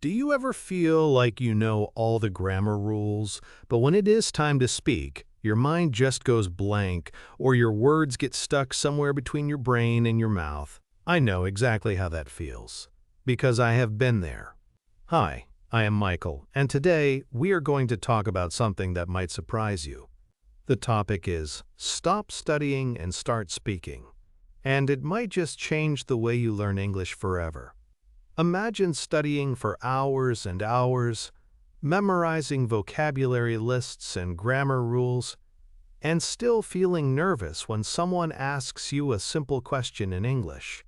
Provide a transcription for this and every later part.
Do you ever feel like you know all the grammar rules, but when it is time to speak, your mind just goes blank or your words get stuck somewhere between your brain and your mouth? I know exactly how that feels, because I have been there. Hi, I am Michael, and today we are going to talk about something that might surprise you. The topic is stop studying and start speaking. And it might just change the way you learn English forever. Imagine studying for hours and hours, memorizing vocabulary lists and grammar rules, and still feeling nervous when someone asks you a simple question in English.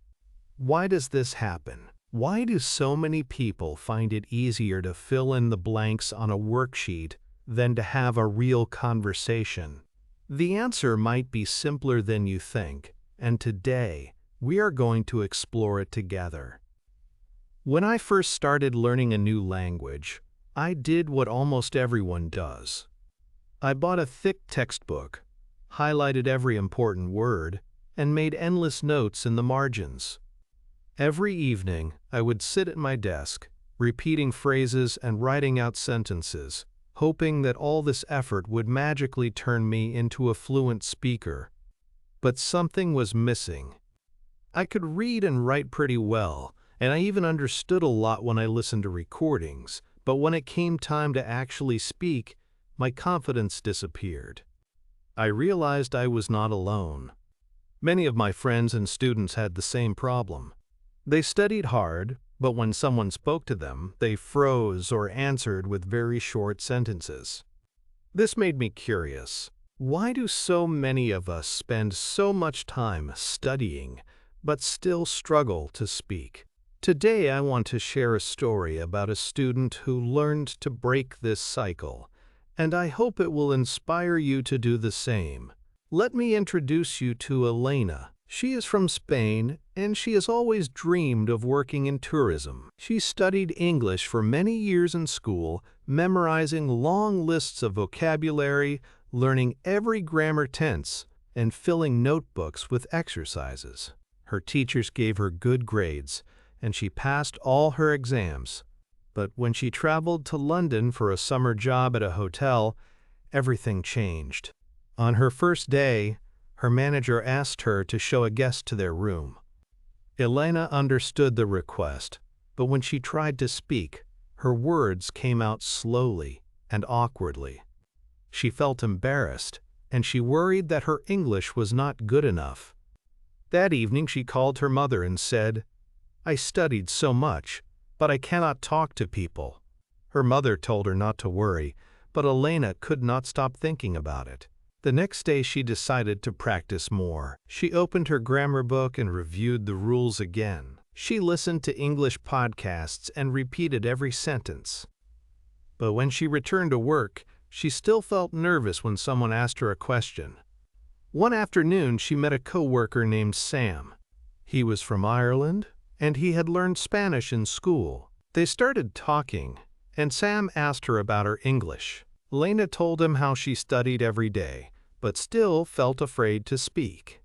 Why does this happen? Why do so many people find it easier to fill in the blanks on a worksheet than to have a real conversation? The answer might be simpler than you think, and today we are going to explore it together. When I first started learning a new language, I did what almost everyone does. I bought a thick textbook, highlighted every important word, and made endless notes in the margins. Every evening, I would sit at my desk, repeating phrases and writing out sentences, hoping that all this effort would magically turn me into a fluent speaker. But something was missing. I could read and write pretty well, and I even understood a lot when I listened to recordings, but when it came time to actually speak, my confidence disappeared. I realized I was not alone. Many of my friends and students had the same problem. They studied hard, but when someone spoke to them, they froze or answered with very short sentences. This made me curious. Why do so many of us spend so much time studying, but still struggle to speak? Today I want to share a story about a student who learned to break this cycle, and I hope it will inspire you to do the same. Let me introduce you to Elena. She is from Spain, and she has always dreamed of working in tourism. She studied English for many years in school, memorizing long lists of vocabulary, learning every grammar tense, and filling notebooks with exercises. Her teachers gave her good grades, and she passed all her exams. But when she traveled to London for a summer job at a hotel, everything changed. On her first day, her manager asked her to show a guest to their room. Elena understood the request, but when she tried to speak, her words came out slowly and awkwardly. She felt embarrassed, and she worried that her English was not good enough. That evening she called her mother and said, "I studied so much, but I cannot talk to people." Her mother told her not to worry, but Elena could not stop thinking about it. The next day she decided to practice more. She opened her grammar book and reviewed the rules again. She listened to English podcasts and repeated every sentence. But when she returned to work, she still felt nervous when someone asked her a question. One afternoon she met a coworker named Sam. He was from Ireland, and he had learned Spanish in school. They started talking, and Sam asked her about her English. Elena told him how she studied every day, but still felt afraid to speak.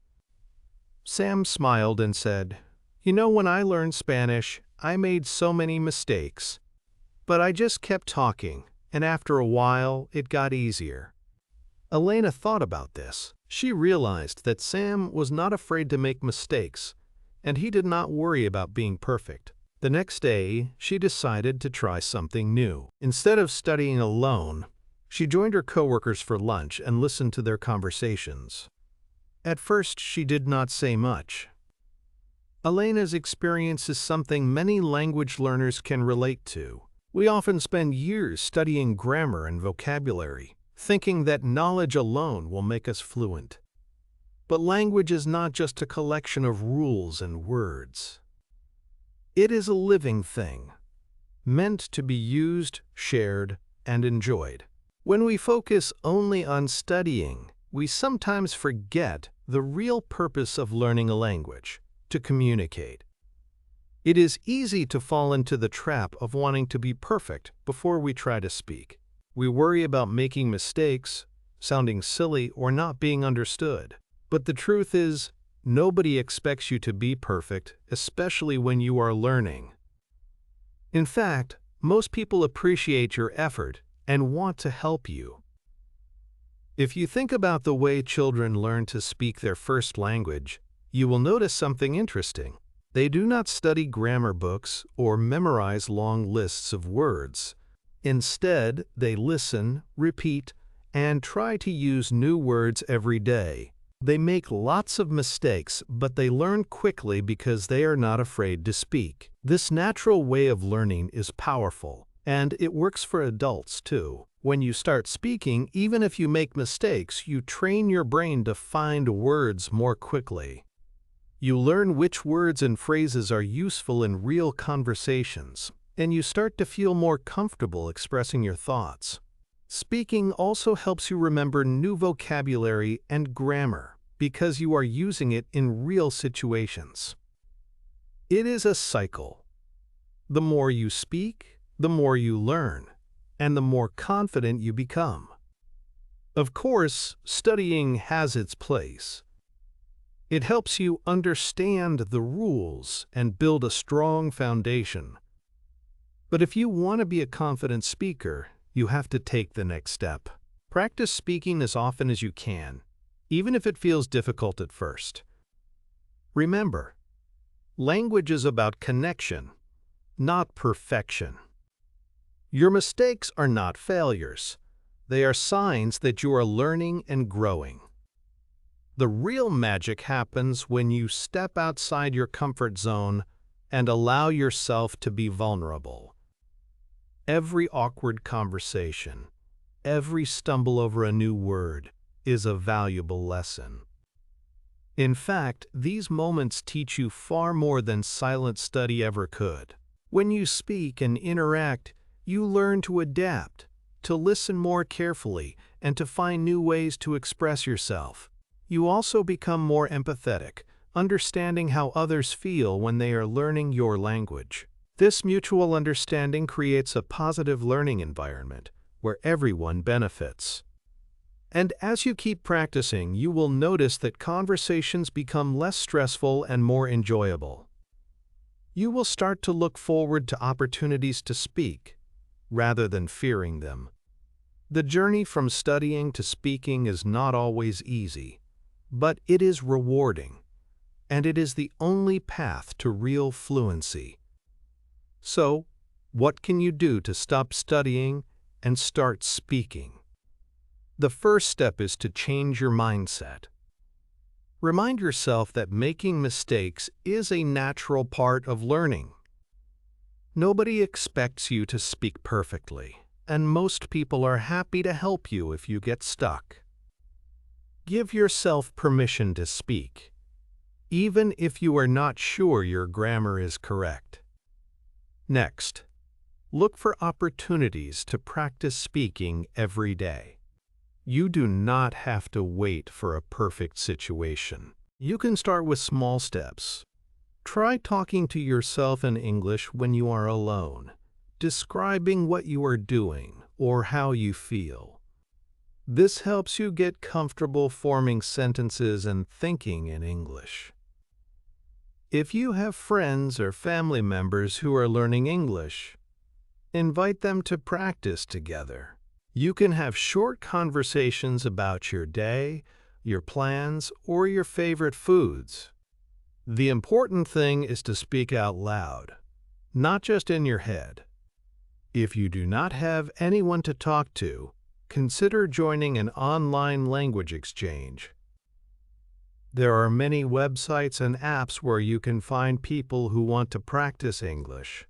Sam smiled and said, "You know, when I learned Spanish, I made so many mistakes. But I just kept talking, and after a while, it got easier." Elena thought about this. She realized that Sam was not afraid to make mistakes, and he did not worry about being perfect. The next day, she decided to try something new. Instead of studying alone, she joined her coworkers for lunch and listened to their conversations. At first, she did not say much. Elena's experience is something many language learners can relate to. We often spend years studying grammar and vocabulary, thinking that knowledge alone will make us fluent. But language is not just a collection of rules and words. It is a living thing, meant to be used, shared, and enjoyed. When we focus only on studying, we sometimes forget the real purpose of learning a language: to communicate. It is easy to fall into the trap of wanting to be perfect before we try to speak. We worry about making mistakes, sounding silly, or not being understood. But the truth is, nobody expects you to be perfect, especially when you are learning. In fact, Most people appreciate your effort and want to help you. If you think about the way children learn to speak their first language, you will notice something interesting. They do not study grammar books or memorize long lists of words. Instead, they listen, repeat, and try to use new words every day. They make lots of mistakes, but they learn quickly because they are not afraid to speak. This natural way of learning is powerful, and it works for adults too. When you start speaking, even if you make mistakes, you train your brain to find words more quickly. You learn which words and phrases are useful in real conversations, and you start to feel more comfortable expressing your thoughts. Speaking also helps you remember new vocabulary and grammar because you are using it in real situations. It is a cycle. The more you speak, the more you learn, and the more confident you become. Of course, studying has its place. It helps you understand the rules and build a strong foundation. But if you want to be a confident speaker, you have to take the next step. Practice speaking as often as you can, even if it feels difficult at first. Remember, language is about connection, not perfection. Your mistakes are not failures. They are signs that you are learning and growing. The real magic happens when you step outside your comfort zone and allow yourself to be vulnerable. Every awkward conversation, every stumble over a new word is a valuable lesson. In fact, these moments teach you far more than silent study ever could. When you speak and interact, you learn to adapt, to listen more carefully, and to find new ways to express yourself. You also become more empathetic, understanding how others feel when they are learning your language. This mutual understanding creates a positive learning environment where everyone benefits. And as you keep practicing, you will notice that conversations become less stressful and more enjoyable. You will start to look forward to opportunities to speak, rather than fearing them. The journey from studying to speaking is not always easy, but it is rewarding, and it is the only path to real fluency. So, what can you do to stop studying and start speaking? The first step is to change your mindset. Remind yourself that making mistakes is a natural part of learning. Nobody expects you to speak perfectly, and most people are happy to help you if you get stuck. Give yourself permission to speak, even if you are not sure your grammar is correct. Next, look for opportunities to practice speaking every day. You do not have to wait for a perfect situation. You can start with small steps. Try talking to yourself in English when you are alone, describing what you are doing or how you feel. This helps you get comfortable forming sentences and thinking in English. If you have friends or family members who are learning English, invite them to practice together. You can have short conversations about your day, your plans, or your favorite foods. The important thing is to speak out loud, not just in your head. If you do not have anyone to talk to, consider joining an online language exchange. There are many websites and apps where you can find people who want to practice English.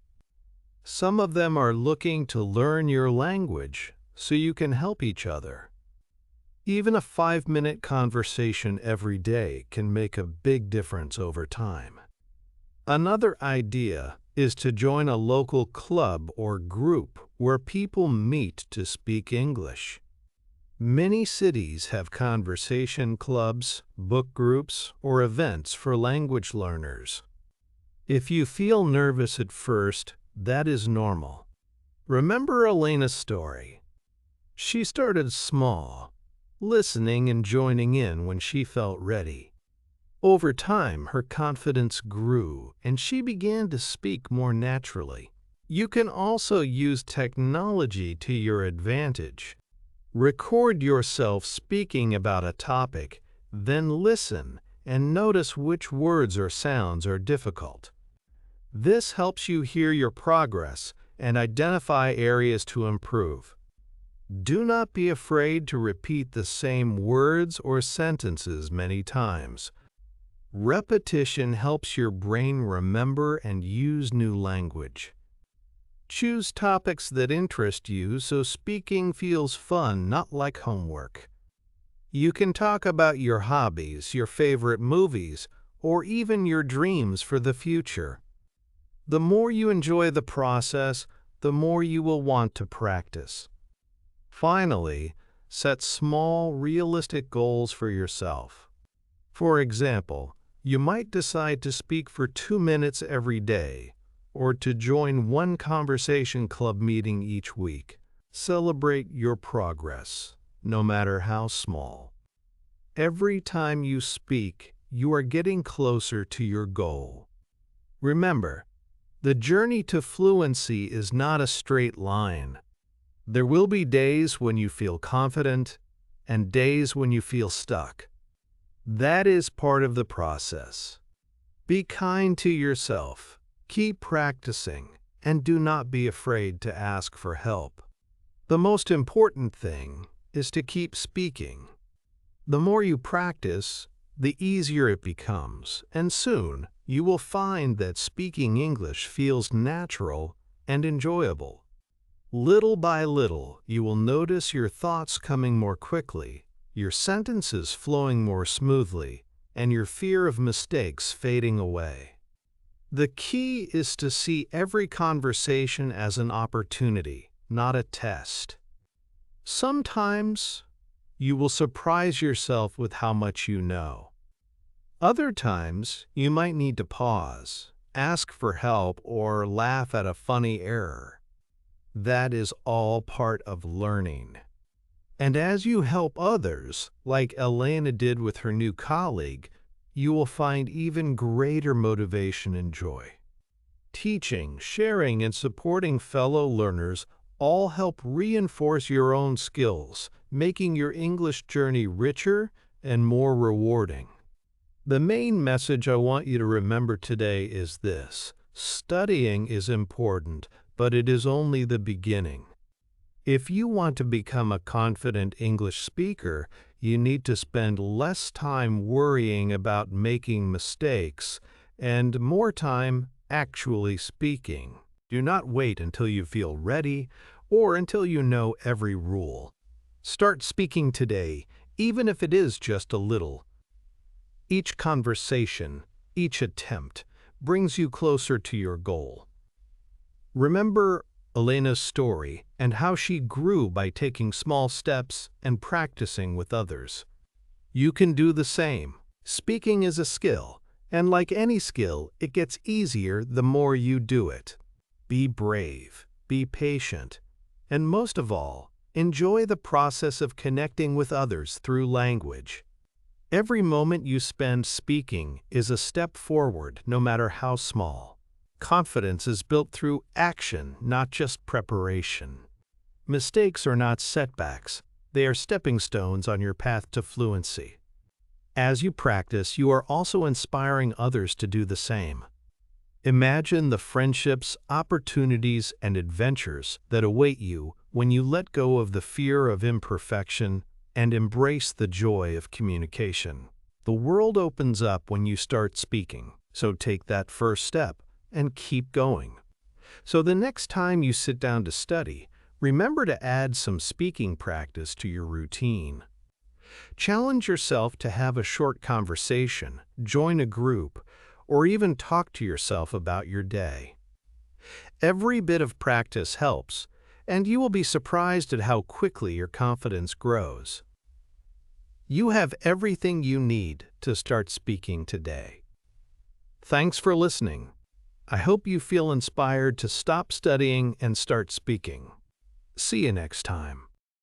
Some of them are looking to learn your language so you can help each other. Even a 5-minute conversation every day can make a big difference over time. Another idea is to join a local club or group where people meet to speak English. Many cities have conversation clubs, book groups, or events for language learners. If you feel nervous at first, that is normal. Remember Elena's story. She started small, listening and joining in when she felt ready. Over time, her confidence grew, and she began to speak more naturally. You can also use technology to your advantage. Record yourself speaking about a topic, then listen and notice which words or sounds are difficult. This helps you hear your progress and identify areas to improve. Do not be afraid to repeat the same words or sentences many times. Repetition helps your brain remember and use new language. Choose topics that interest you so speaking feels fun, not like homework. You can talk about your hobbies, your favorite movies, or even your dreams for the future. The more you enjoy the process, the more you will want to practice. Finally, set small, realistic goals for yourself. For example, you might decide to speak for 2 minutes every day, or to join one conversation club meeting each week. Celebrate your progress, no matter how small. Every time you speak, you are getting closer to your goal. Remember, the journey to fluency is not a straight line. There will be days when you feel confident and days when you feel stuck. That is part of the process. Be kind to yourself, keep practicing, and do not be afraid to ask for help. The most important thing is to keep speaking. The more you practice, the easier it becomes, and soon you will find that speaking English feels natural and enjoyable. Little by little, you will notice your thoughts coming more quickly, your sentences flowing more smoothly, and your fear of mistakes fading away. The key is to see every conversation as an opportunity, not a test. Sometimes, you will surprise yourself with how much you know. Other times, you might need to pause, ask for help, or laugh at a funny error. That is all part of learning. And as you help others, like Elena did with her new colleague, you will find even greater motivation and joy. Teaching, sharing, and supporting fellow learners all help reinforce your own skills, making your English journey richer and more rewarding. The main message I want you to remember today is this: studying is important, but it is only the beginning. If you want to become a confident English speaker, you need to spend less time worrying about making mistakes and more time actually speaking. Do not wait until you feel ready or until you know every rule. Start speaking today, even if it is just a little. Each conversation, each attempt, brings you closer to your goal. Remember Elena's story and how she grew by taking small steps and practicing with others. You can do the same. Speaking is a skill, and like any skill, it gets easier the more you do it. Be brave, be patient, and most of all, enjoy the process of connecting with others through language. Every moment you spend speaking is a step forward, no matter how small. Confidence is built through action, not just preparation. Mistakes are not setbacks. They are stepping stones on your path to fluency. As you practice, you are also inspiring others to do the same. Imagine the friendships, opportunities, and adventures that await you when you let go of the fear of imperfection and embrace the joy of communication. The world opens up when you start speaking, so take that first step and keep going. So the next time you sit down to study, remember to add some speaking practice to your routine. Challenge yourself to have a short conversation, join a group, or even talk to yourself about your day. Every bit of practice helps, and you will be surprised at how quickly your confidence grows. You have everything you need to start speaking today. Thanks for listening. I hope you feel inspired to stop studying and start speaking. See you next time.